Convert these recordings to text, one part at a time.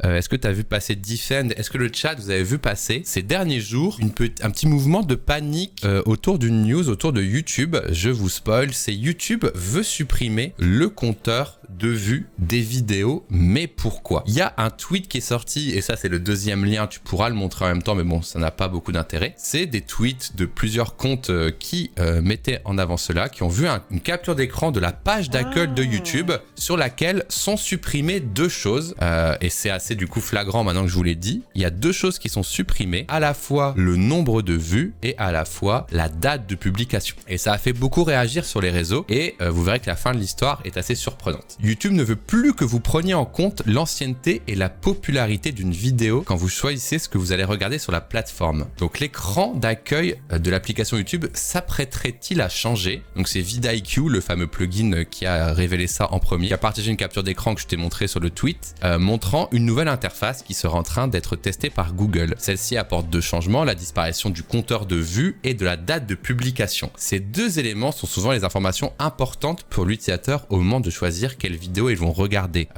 est-ce que tu as vu passer Defend? Est-ce que le chat, vous avez vu passer ces derniers jours un petit mouvement de panique autour d'une news, autour de YouTube? Je vous spoil, c'est YouTube veut supprimer le compteur de vues des vidéos, mais pourquoi? Il y a un tweet qui est sorti, et ça c'est le deuxième lien, tu pourras le montrer en même temps, mais bon, ça n'a pas beaucoup d'intérêt. C'est des tweets de plusieurs comptes qui mettaient en avant cela, qui ont vu une capture d'écran de la page d'accueil de YouTube sur laquelle sont supprimées deux choses, et c'est assez du coup flagrant maintenant que je vous l'ai dit. Il y a deux choses qui sont supprimées, à la fois le nombre de vues et à la fois la date de publication. Et ça a fait beaucoup réagir sur les réseaux, et vous verrez que la fin de l'histoire est assez surprenante. YouTube ne veut plus que vous preniez en compte l'ancienneté et la popularité d'une vidéo quand vous choisissez ce que vous allez regarder sur la plateforme. Donc l'écran d'accueil de l'application YouTube s'apprêterait-il à changer? Donc c'est vidIQ, le fameux plugin qui a révélé ça en premier, qui a partagé une capture d'écran que je t'ai montré sur le tweet, montrant une nouvelle interface qui sera en train d'être testée par Google. Celle-ci apporte deux changements, la disparition du compteur de vues et de la date de publication. Ces deux éléments sont souvent les informations importantes pour l'utilisateur au moment de choisir quelle vidéo ils vont regarder.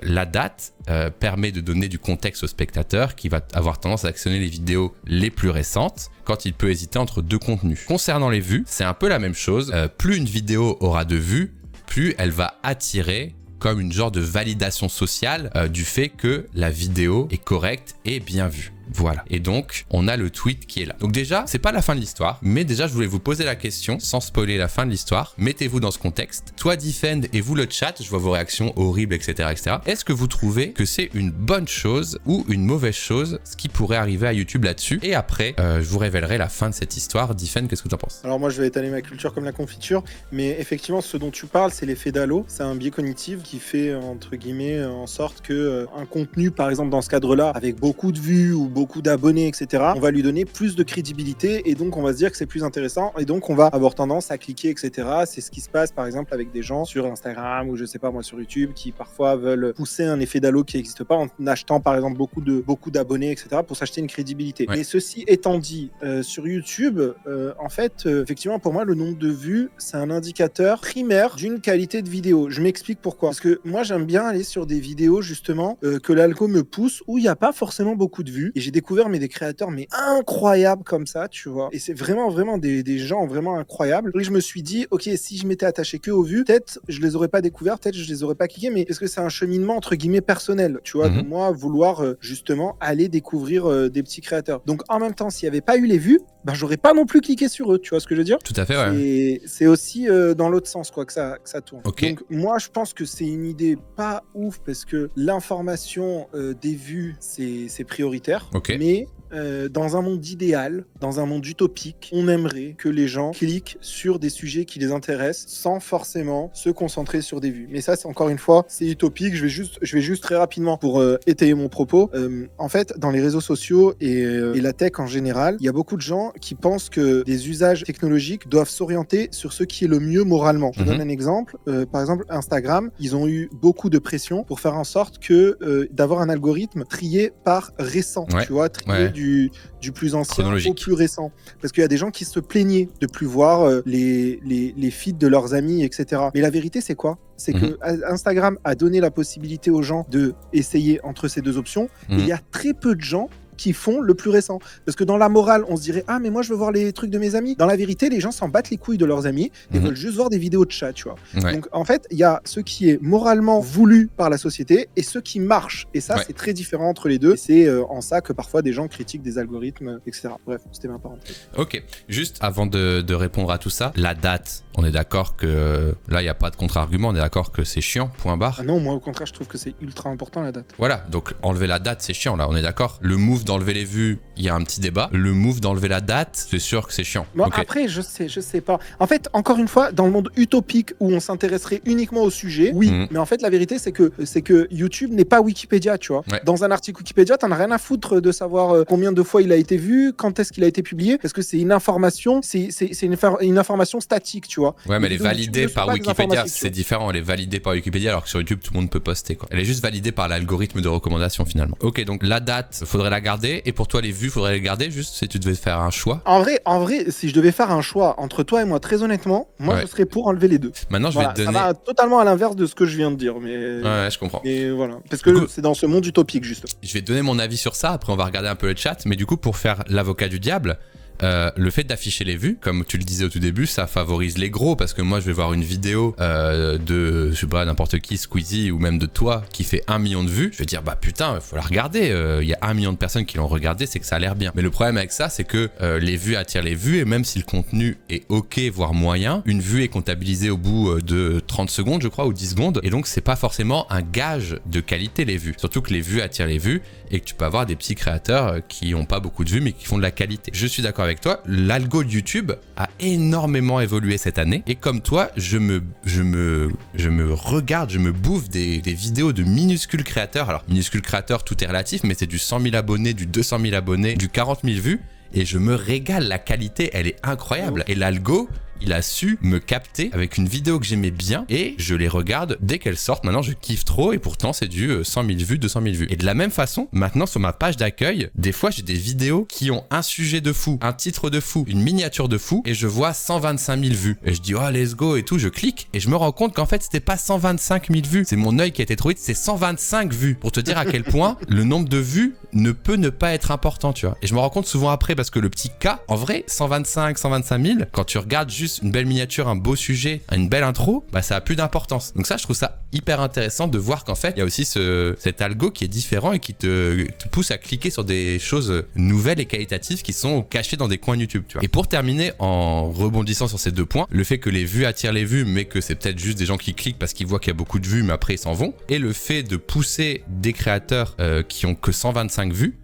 La date permet de donner du contexte au spectateur qui va avoir tendance à actionner les vidéos les plus récentes quand il peut hésiter entre deux contenus. Concernant les vues, c'est un peu la même chose. Plus une vidéo aura de vues, plus elle va attirer comme une genre de validation sociale du fait que la vidéo est correcte et bien vue. Voilà. Et donc, on a le tweet qui est là. Donc déjà, c'est pas la fin de l'histoire, mais déjà, je voulais vous poser la question, sans spoiler la fin de l'histoire. Mettez-vous dans ce contexte. Toi, Defend, et vous, le chat, je vois vos réactions horribles, etc., etc. Est-ce que vous trouvez que c'est une bonne chose ou une mauvaise chose, ce qui pourrait arriver à YouTube là-dessus? Et après, je vous révélerai la fin de cette histoire. Defend, qu'est-ce que tu en penses? Alors moi, je vais étaler ma culture comme la confiture, mais effectivement, ce dont tu parles, c'est l'effet d'halo. C'est un biais cognitif qui fait, entre guillemets, en sorte que un contenu, par exemple, dans ce cadre-là, avec beaucoup de vues ou beaucoup d'abonnés, etc., on va lui donner plus de crédibilité et donc on va se dire que c'est plus intéressant et donc on va avoir tendance à cliquer, etc. C'est ce qui se passe par exemple avec des gens sur Instagram ou je sais pas moi sur YouTube qui parfois veulent pousser un effet d'halo qui n'existe pas en achetant par exemple beaucoup d'abonnés, etc. pour s'acheter une crédibilité. Ouais. Mais ceci étant dit, sur YouTube, en fait, effectivement pour moi le nombre de vues c'est un indicateur primaire d'une qualité de vidéo. Je m'explique pourquoi. Parce que moi j'aime bien aller sur des vidéos justement que l'algo me pousse où il n'y a pas forcément beaucoup de vues et j'ai découvert des créateurs incroyables comme ça, tu vois. Et c'est vraiment des gens vraiment incroyables. Et je me suis dit, ok, si je m'étais attaché que aux vues, peut-être je les aurais pas découverts, peut-être je les aurais pas cliqués, mais est-ce que c'est un cheminement entre guillemets personnel, tu vois, de moi vouloir justement aller découvrir des petits créateurs. Donc en même temps, s'il y avait pas eu les vues, ben j'aurais pas non plus cliqué sur eux, tu vois ce que je veux dire? Tout à fait, ouais. Et c'est aussi dans l'autre sens, quoi, que ça tourne. Okay. Donc moi, je pense que c'est une idée pas ouf parce que l'information des vues, c'est prioritaire. Okay. Mais dans un monde idéal, dans un monde utopique, on aimerait que les gens cliquent sur des sujets qui les intéressent sans forcément se concentrer sur des vues. Mais ça, c'est encore une fois, c'est utopique. Je vais juste très rapidement pour étayer mon propos. En fait, dans les réseaux sociaux et la tech en général, il y a beaucoup de gens qui pensent que des usages technologiques doivent s'orienter sur ce qui est le mieux moralement. Je donne un exemple. Par exemple, Instagram, ils ont eu beaucoup de pression pour faire en sorte que d'avoir un algorithme trié par récent, tu vois, trié du plus ancien au plus récent. Parce qu'il y a des gens qui se plaignaient de plus voir les feeds de leurs amis, etc. Mais la vérité, c'est quoi? C'est que Instagram a donné la possibilité aux gens de essayer entre ces deux options. Et il y a très peu de gens qui font le plus récent. Parce que dans la morale, on se dirait « Ah, mais moi, je veux voir les trucs de mes amis. » Dans la vérité, les gens s'en battent les couilles de leurs amis et veulent juste voir des vidéos de chat, tu vois. Ouais. Donc, en fait, il y a ce qui est moralement voulu par la société et ce qui marche. Et ça, c'est très différent entre les deux. Et c'est en ça que parfois des gens critiquent des algorithmes, etc. Bref, c'était ma parenthèse. Ok. Juste avant de répondre à tout ça, la date, on est d'accord que là, il n'y a pas de contre-argument. On est d'accord que c'est chiant, point barre. Ah non, moi, au contraire, je trouve que c'est ultra important, la date. Voilà. Donc, enlever la date, c'est chiant, là. On est d'accord. Le move d'enlever les vues, il y a un petit débat. Le move d'enlever la date, c'est sûr que c'est chiant. Bon, après, je sais pas. En fait, encore une fois, dans le monde utopique où on s'intéresserait uniquement au sujet, oui. Mais en fait, la vérité, c'est que YouTube n'est pas Wikipédia, tu vois. Ouais. Dans un article Wikipédia, t'en as rien à foutre de savoir combien de fois il a été vu, quand est-ce qu'il a été publié, parce que c'est une information, c'est une information statique, tu vois. Ouais, mais elle est validée par Wikipédia. C'est différent. Elle est validée par Wikipédia, alors que sur YouTube, tout le monde peut poster, quoi. Elle est juste validée par l'algorithme de recommandation, finalement. Ok, donc la date, faudrait la garder garder. Et pour toi, les vues, faudrait les garder juste si tu devais faire un choix. En vrai, si je devais faire un choix entre toi et moi, très honnêtement, moi, je serais pour enlever les deux. Maintenant, je vais te donner... Ça va totalement à l'inverse de ce que je viens de dire. Mais... Ouais, je comprends. Et voilà. Parce que c'est dans ce monde utopique, justement. Je vais te donner mon avis sur ça. Après, on va regarder un peu le chat. Mais du coup, pour faire l'avocat du diable... le fait d'afficher les vues, comme tu le disais au tout début, ça favorise les gros parce que moi je vais voir une vidéo de, je sais pas, n'importe qui, Squeezie ou même de toi qui fait 1 million de vues, je vais dire bah putain, il faut la regarder, il y a 1 million de personnes qui l'ont regardé, c'est que ça a l'air bien. Mais le problème avec ça, c'est que les vues attirent les vues et même si le contenu est ok, voire moyen, une vue est comptabilisée au bout de 30 secondes, je crois, ou 10 secondes, et donc c'est pas forcément un gage de qualité les vues. Surtout que les vues attirent les vues et que tu peux avoir des petits créateurs qui ont pas beaucoup de vues mais qui font de la qualité. Je suis d'accord avec toi, l'algo de YouTube a énormément évolué cette année et comme toi, je me regarde, je me bouffe des vidéos de minuscules créateurs. Alors, minuscules créateurs, tout est relatif, mais c'est du 100 000 abonnés, du 200 000 abonnés, du 40 000 vues et je me régale. La qualité, elle est incroyable et l'algo, il a su me capter avec une vidéo que j'aimais bien et je les regarde dès qu'elles sortent. Maintenant, je kiffe trop et pourtant, c'est du 100 000 vues, 200 000 vues. Et de la même façon, maintenant, sur ma page d'accueil, des fois, j'ai des vidéos qui ont un sujet de fou, un titre de fou, une miniature de fou et je vois 125 000 vues. Et je dis, oh, let's go et tout, je clique et je me rends compte qu'en fait, c'était pas 125 000 vues. C'est mon œil qui a été trop vite, c'est 125 vues. Pour te dire à quel point le nombre de vues ne peut ne pas être important, tu vois. Et je me rends compte souvent après parce que le petit K, en vrai, 125 000, quand tu regardes juste une belle miniature, un beau sujet, une belle intro, bah ça a plus d'importance. Donc ça, je trouve ça hyper intéressant de voir qu'en fait, il y a aussi cet algo qui est différent et qui te pousse à cliquer sur des choses nouvelles et qualitatives qui sont cachées dans des coins YouTube, tu vois. Et pour terminer, en rebondissant sur ces deux points, le fait que les vues attirent les vues, mais que c'est peut-être juste des gens qui cliquent parce qu'ils voient qu'il y a beaucoup de vues, mais après ils s'en vont, et le fait de pousser des créateurs qui ont que 125 vues,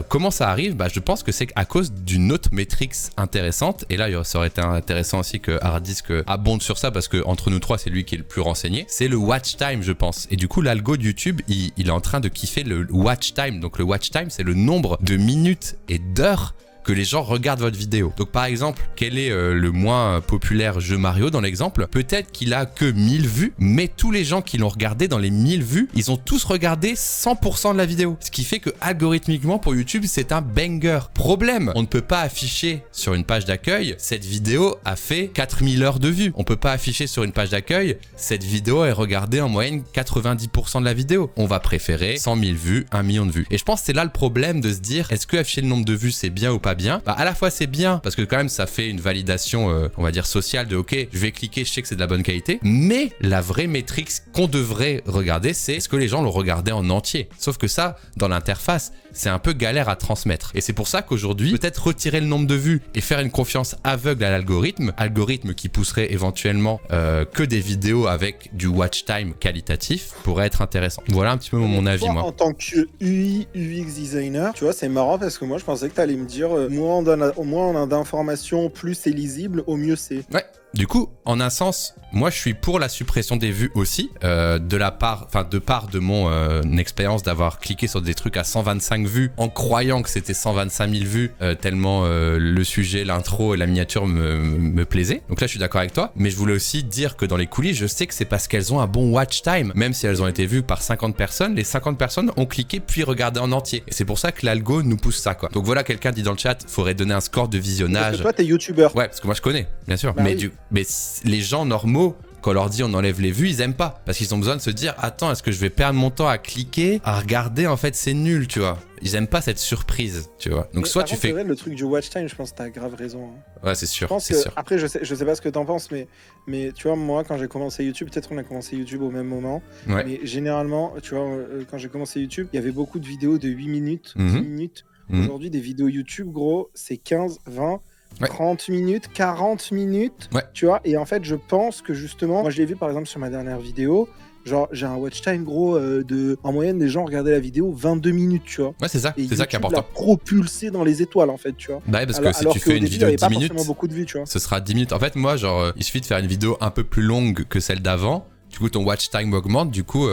comment ça arrive? Bah, je pense que c'est à cause d'une autre métrique intéressante. Et là, ça aurait été intéressant aussi que Hardisk abonde sur ça parce que entre nous trois, c'est lui qui est le plus renseigné. C'est le watch time, je pense. Et du coup, l'algo de YouTube, il est en train de kiffer le watch time. Donc, le watch time, c'est le nombre de minutes et d'heures que les gens regardent votre vidéo. Donc par exemple, quel est le moins populaire jeu Mario dans l'exemple? Peut-être qu'il a que 1000 vues, mais tous les gens qui l'ont regardé dans les 1000 vues, ils ont tous regardé 100% de la vidéo. Ce qui fait que algorithmiquement pour YouTube, c'est un banger. Problème, on ne peut pas afficher sur une page d'accueil, cette vidéo a fait 4000 heures de vues. On peut pas afficher sur une page d'accueil, cette vidéo est regardée en moyenne 90% de la vidéo. On va préférer 100 000 vues, 1 million de vues. Et je pense que c'est là le problème de se dire, est-ce que afficher le nombre de vues c'est bien ou pas bien? Bah, à la fois c'est bien parce que quand même ça fait une validation on va dire sociale de ok, je vais cliquer, je sais que c'est de la bonne qualité, mais la vraie métrique qu'on devrait regarder, c'est est-ce que les gens l'ont regardé en entier. Sauf que ça, dans l'interface, c'est un peu galère à transmettre. Et c'est pour ça qu'aujourd'hui, peut-être retirer le nombre de vues et faire une confiance aveugle à l'algorithme, algorithme qui pousserait éventuellement que des vidéos avec du watch time qualitatif, pourrait être intéressant. Voilà un petit peu mon avis, moi. En tant que UI, UX designer, tu vois, c'est marrant parce que moi, je pensais que tu allais me dire moins on a d'informations, plus c'est lisible, au mieux c'est. Ouais. Du coup, en un sens, moi je suis pour la suppression des vues aussi, de part de mon expérience d'avoir cliqué sur des trucs à 125 vues en croyant que c'était 125 000 vues, tellement le sujet, l'intro et la miniature me plaisaient. Donc là je suis d'accord avec toi, mais je voulais aussi dire que dans les coulisses, je sais que c'est parce qu'elles ont un bon watch time, même si elles ont été vues par 50 personnes, les 50 personnes ont cliqué puis regardé en entier. Et c'est pour ça que l'algo nous pousse ça, quoi. Donc voilà, quelqu'un dit dans le chat, faudrait donner un score de visionnage. Parce que toi t'es youtubeur. Ouais, parce que moi je connais, bien sûr. Bah oui. Mais les gens normaux, quand on leur dit on enlève les vues, ils aiment pas. Parce qu'ils ont besoin de se dire, attends, est-ce que je vais perdre mon temps à cliquer, à regarder, en fait c'est nul, tu vois. Ils aiment pas cette surprise, tu vois. Donc mais soit tu fais... Vrai, le truc du watch time, je pense que t'as grave raison. Ouais, c'est sûr, c'est sûr. Après, je sais pas ce que t'en penses, mais tu vois, moi, quand j'ai commencé YouTube, peut-être on a commencé YouTube au même moment, ouais. Mais généralement, tu vois, quand j'ai commencé YouTube, il y avait beaucoup de vidéos de 8 minutes, 10 minutes. Aujourd'hui, des vidéos YouTube, gros, c'est 15, 20... Ouais. 30 minutes, 40 minutes, ouais. Tu vois, et en fait je pense que justement, moi je l'ai vu par exemple sur ma dernière vidéo, genre j'ai un watch time gros en moyenne les gens regardaient la vidéo 22 minutes, tu vois. Ouais, c'est ça, et c'est ça qui est important. Propulsé dans les étoiles en fait, tu vois. Bah ouais, parce que si tu fais une vidéo de 10 minutes, beaucoup de vues, tu vois. Ce sera 10 minutes. En fait, moi genre il suffit de faire une vidéo un peu plus longue que celle d'avant. Du coup, ton watch time augmente. Du coup,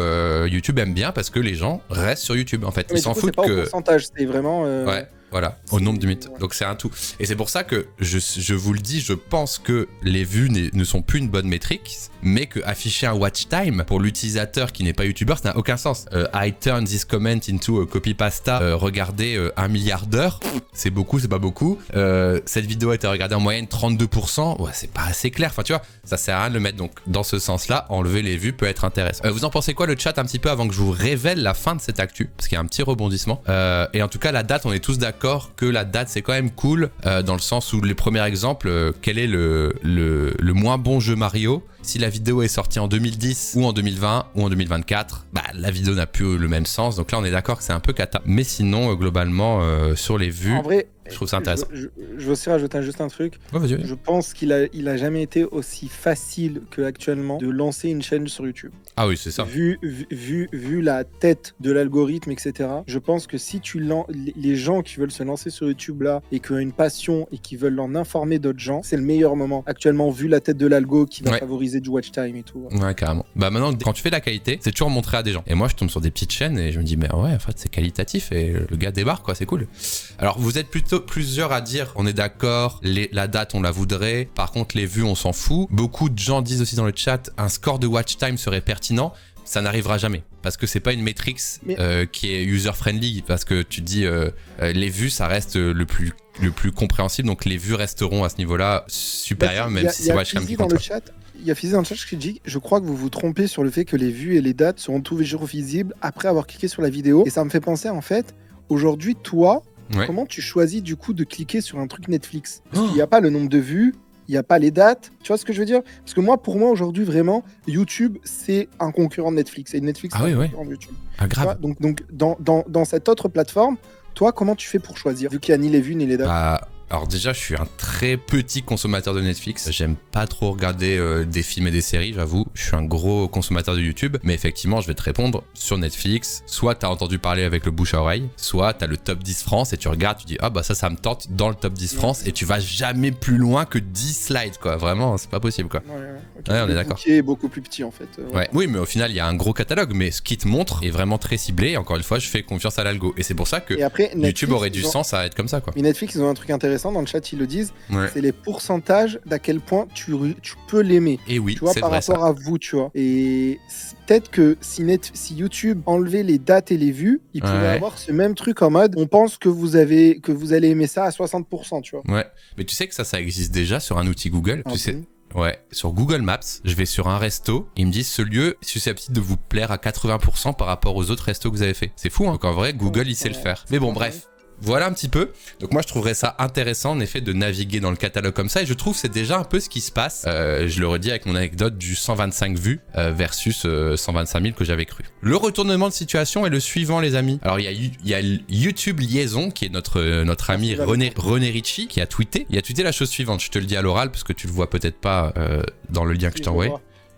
YouTube aime bien parce que les gens restent sur YouTube. En fait, ils s'en foutent que. C'est pas au pourcentage, c'est vraiment. Ouais. Voilà, au nombre de minutes. Donc c'est un tout. Et c'est pour ça que je vous le dis, je pense que les vues ne sont plus une bonne métrique, mais que afficher un watch time pour l'utilisateur qui n'est pas youtubeur, ça n'a aucun sens. I turn this comment into a copy pasta. Regardez 1 milliard d'heures, c'est beaucoup, c'est pas beaucoup. Cette vidéo a été regardée en moyenne 32%. Ouais, c'est pas assez clair. Enfin, tu vois, ça sert à rien de le mettre. Donc dans ce sens-là, enlever les vues peut être intéressant. Vous en pensez quoi le chat un petit peu avant que je vous révèle la fin de cette actu, parce qu'il y a un petit rebondissement. Et en tout cas, la date, on est tous d'accord que la date c'est quand même cool, dans le sens où les premiers exemples, quel est le moins bon jeu Mario? Si la vidéo est sortie en 2010 ou en 2020 ou en 2024, bah la vidéo n'a plus le même sens. Donc là on est d'accord que c'est un peu cata. Mais sinon globalement sur les vues, En vrai, je trouve ça intéressant. je veux aussi rajouter juste un truc. Ouais, vas-y. Je pense qu'il a jamais été aussi facile qu'actuellement de lancer une chaîne sur YouTube. Ah oui, c'est ça. Vu la tête de l'algorithme, etc. Je pense que si les gens qui veulent se lancer sur YouTube là et qui ont une passion et qui veulent en informer d'autres gens, c'est le meilleur moment. Actuellement, vu la tête de l'algo qui va favoriser du watch time et tout. Ouais, carrément. Bah maintenant, quand tu fais de la qualité, c'est toujours montré à des gens. Et moi, je tombe sur des petites chaînes et je me dis, mais ouais, en fait, c'est qualitatif et le gars débarque, quoi, c'est cool. Alors, vous êtes plutôt plusieurs à dire, on est d'accord, la date, on la voudrait. Par contre, les vues, on s'en fout. Beaucoup de gens disent aussi dans le chat, un score de watch time serait pertinent. Ça n'arrivera jamais parce que c'est pas une métrique qui est user friendly, parce que tu dis les vues ça reste le plus compréhensible, donc les vues resteront à ce niveau-là supérieurs, même si c'est watch time qui compte. Il y a Fizi dans le chat qui dit, je crois que vous vous trompez sur le fait que les vues et les dates seront toujours visibles après avoir cliqué sur la vidéo, et ça me fait penser en fait, aujourd'hui toi, comment tu choisis du coup de cliquer sur un truc Netflix? Parce qu'il n'y a pas le nombre de vues, il n'y a pas les dates, tu vois ce que je veux dire? Parce que pour moi aujourd'hui vraiment, YouTube c'est un concurrent de Netflix, et Netflix c'est un concurrent de YouTube. Ah grave. Donc dans cette autre plateforme, toi comment tu fais pour choisir, vu qu'il n'y a ni les vues ni les dates? Alors déjà, je suis un très petit consommateur de Netflix. J'aime pas trop regarder des films et des séries, j'avoue. Je suis un gros consommateur de YouTube. Mais effectivement, je vais te répondre sur Netflix. Soit t'as entendu parler avec le bouche à oreille, soit t'as le top 10 France et tu regardes, tu dis ah bah ça me tente dans le top 10 France, et tu vas jamais plus loin que 10 slides, quoi. Vraiment, c'est pas possible, quoi. Ouais, on est d'accord. Qui est beaucoup plus petit en fait. Oui, mais au final, il y a un gros catalogue, mais ce qui te montre est vraiment très ciblé. Et encore une fois, je fais confiance à l'algo. Et c'est pour ça que YouTube aurait du sens à être comme ça, quoi. Mais Netflix, ils ont un truc intéressant dans le chat, ils le disent, c'est les pourcentages d'à quel point tu peux l'aimer. Et oui, tu vois, c'est par vrai, rapport ça. à vous, tu vois. Et peut-être que si YouTube enlevait les dates et les vues, il pourrait avoir ce même truc en mode, on pense que vous allez aimer ça à 60%, tu vois. Ouais, mais tu sais que ça existe déjà sur un outil Google, tu sais. Ouais, sur Google Maps, je vais sur un resto, ils me disent ce lieu est susceptible de vous plaire à 80% par rapport aux autres restos que vous avez fait. C'est fou, hein. Donc en vrai, Google, il sait le faire. Mais bon, bref. Voilà un petit peu. Donc moi je trouverais ça intéressant en effet de naviguer dans le catalogue comme ça, et je trouve que c'est déjà un peu ce qui se passe. Je le redis avec mon anecdote du 125 vues versus 125 000 que j'avais cru. Le retournement de situation est le suivant, les amis. Alors il y a YouTube Liaison qui est notre ami René Ricci qui a tweeté. Il a tweeté la chose suivante, je te le dis à l'oral parce que tu le vois peut-être pas dans le lien que je t'ai envoyé.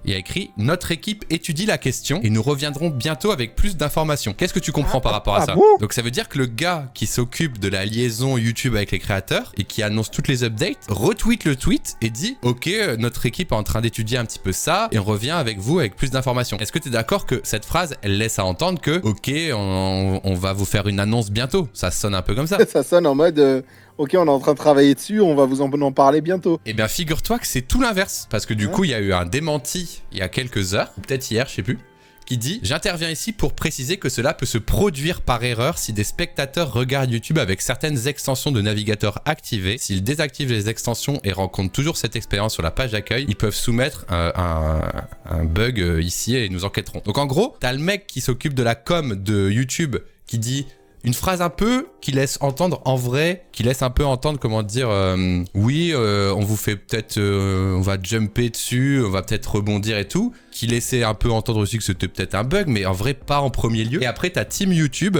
Il a écrit « Notre équipe étudie la question et nous reviendrons bientôt avec plus d'informations. » Qu'est-ce que tu comprends par rapport à ça? Donc ça veut dire que le gars qui s'occupe de la liaison YouTube avec les créateurs et qui annonce toutes les updates retweet le tweet et dit « Ok, notre équipe est en train d'étudier un petit peu ça et on revient avec vous avec plus d'informations. » Est-ce que tu es d'accord que cette phrase, elle laisse à entendre que « Ok, on va vous faire une annonce bientôt ». Ça sonne un peu comme ça. Ça sonne en mode... Ok, on est en train de travailler dessus, on va vous en parler bientôt. Eh bien, figure-toi que c'est tout l'inverse. Parce que du coup, il y a eu un démenti il y a quelques heures, ou peut-être hier, je sais plus, qui dit « J'interviens ici pour préciser que cela peut se produire par erreur si des spectateurs regardent YouTube avec certaines extensions de navigateur activées. S'ils désactivent les extensions et rencontrent toujours cette expérience sur la page d'accueil, ils peuvent soumettre un bug ici et nous enquêterons. » Donc en gros, t'as le mec qui s'occupe de la com de YouTube qui dit... une phrase un peu qui laisse entendre en vrai, qui laisse un peu entendre comment dire oui, on vous fait peut-être, on va jumper dessus, on va peut-être rebondir et tout, qui laissait un peu entendre aussi que c'était peut-être un bug, mais en vrai pas en premier lieu. Et après t'as Team YouTube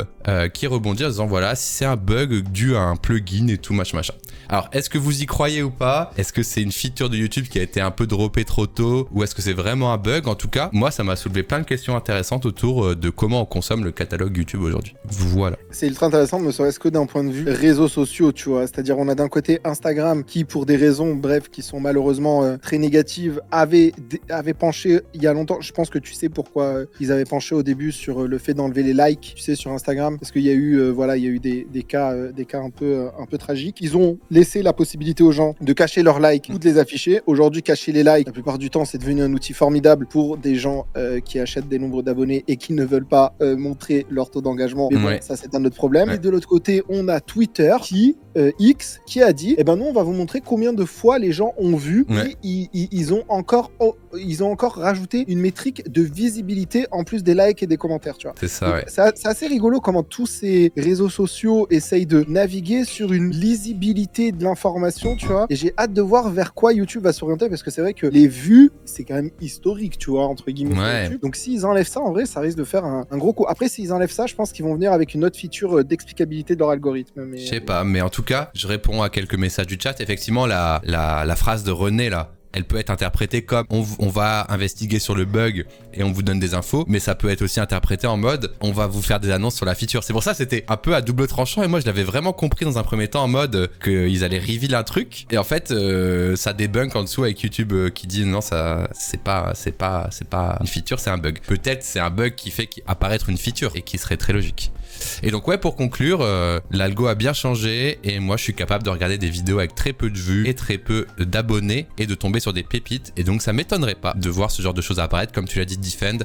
qui rebondit en disant voilà, si c'est un bug dû à un plugin et tout machin. Alors est-ce que vous y croyez ou pas? Est-ce que c'est une feature de YouTube qui a été un peu droppée trop tôt, ou est-ce que c'est vraiment un bug? En tout cas, moi ça m'a soulevé plein de questions intéressantes autour de comment on consomme le catalogue YouTube aujourd'hui. Voilà. C'est ultra intéressant, ne serait-ce que d'un point de vue réseaux sociaux, tu vois. C'est-à-dire, on a d'un côté Instagram qui, pour des raisons, bref, qui sont malheureusement très négatives, avait penché il y y a longtemps. Je pense que tu sais pourquoi ils avaient penché au début sur le fait d'enlever les likes, tu sais, sur Instagram, parce qu'il y a eu, il y a eu des cas un peu tragiques. Ils ont laissé la possibilité aux gens de cacher leurs likes ou de les afficher. Aujourd'hui, cacher les likes, la plupart du temps, c'est devenu un outil formidable pour des gens qui achètent des nombres d'abonnés et qui ne veulent pas montrer leur taux d'engagement. Mais bon, ça, c'est un autre problème. Et de l'autre côté, on a Twitter X qui a dit, nous, on va vous montrer combien de fois les gens ont vu. Et ils ont encore rajouté une métrique de visibilité en plus des likes et des commentaires, tu vois. C'est ça, C'est assez rigolo comment tous ces réseaux sociaux essayent de naviguer sur une lisibilité de l'information, tu vois. Et j'ai hâte de voir vers quoi YouTube va s'orienter, parce que c'est vrai que les vues, c'est quand même historique, tu vois, entre guillemets. Sur YouTube. Donc s'ils enlèvent ça, en vrai, ça risque de faire un gros coup. Après, s'ils enlèvent ça, je pense qu'ils vont venir avec une autre feature d'explicabilité de leur algorithme. Mais... Je sais pas, mais en tout cas, je réponds à quelques messages du chat. Effectivement, la phrase de René, là, elle peut être interprétée comme on va investiguer sur le bug et on vous donne des infos, mais ça peut être aussi interprété en mode on va vous faire des annonces sur la feature. C'est pour ça que c'était un peu à double tranchant, et moi je l'avais vraiment compris dans un premier temps en mode qu'ils allaient reveal un truc, et en fait ça débunk en dessous avec YouTube qui dit non, ça c'est pas une feature, c'est un bug. Peut-être c'est un bug qui fait apparaître une feature et qui serait très logique. Et donc pour conclure, l'algo a bien changé et moi je suis capable de regarder des vidéos avec très peu de vues et très peu d'abonnés et de tomber sur des pépites, et donc ça m'étonnerait pas de voir ce genre de choses apparaître, comme tu l'as dit, Defend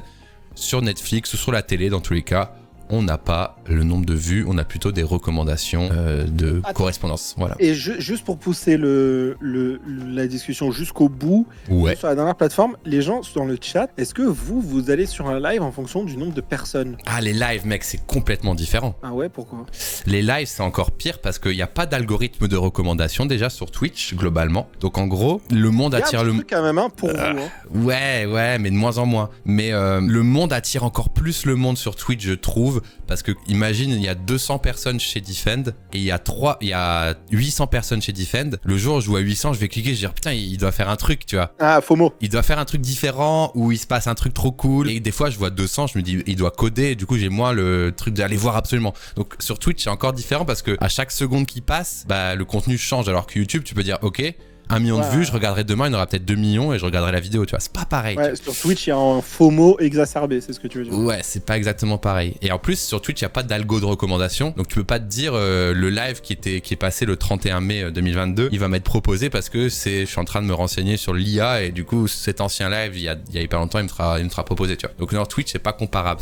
sur Netflix ou sur la télé. Dans tous les cas, on n'a pas le nombre de vues, on a plutôt des recommandations de correspondance. Voilà. Et juste pour pousser la discussion jusqu'au bout, sur la dernière plateforme, les gens dans le chat, est-ce que vous allez sur un live en fonction du nombre de personnes? Ah, les lives, mec, c'est complètement différent. Ah ouais, pourquoi? Les lives, c'est encore pire parce qu'il n'y a pas d'algorithme de recommandation déjà sur Twitch, globalement. Donc en gros, le monde attire le... truc quand même, pour vous. Hein. Ouais, mais de moins en moins. Mais le monde attire encore plus le monde sur Twitch, je trouve. Parce que imagine, il y a 200 personnes chez Defend et il y a 800 personnes chez Defend. Le jour où je joue à 800, je vais cliquer, je vais dire putain, il doit faire un truc, tu vois. Ah, FOMO. Il doit faire un truc différent où il se passe un truc trop cool. Et des fois, je vois 200, je me dis il doit coder, et du coup, j'ai moins le truc d'aller voir absolument. Donc sur Twitch, c'est encore différent parce que à chaque seconde qui passe, le contenu change, alors que YouTube, tu peux dire ok, 1 million de vues, je regarderai demain, il y en aura peut-être 2 millions et je regarderai la vidéo, tu vois, c'est pas pareil. Ouais, sur Twitch, il y a un FOMO exacerbé, c'est ce que tu veux dire. Ouais, c'est pas exactement pareil. Et en plus, sur Twitch, il n'y a pas d'algo de recommandation, donc tu peux pas te dire le live qui est passé le 31 mai 2022, il va m'être proposé parce que je suis en train de me renseigner sur l'IA et du coup, cet ancien live, il y a pas longtemps, il me sera proposé, tu vois. Donc non, Twitch, c'est pas comparable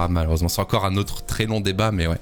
malheureusement. C'est encore un autre très long débat, mais ouais.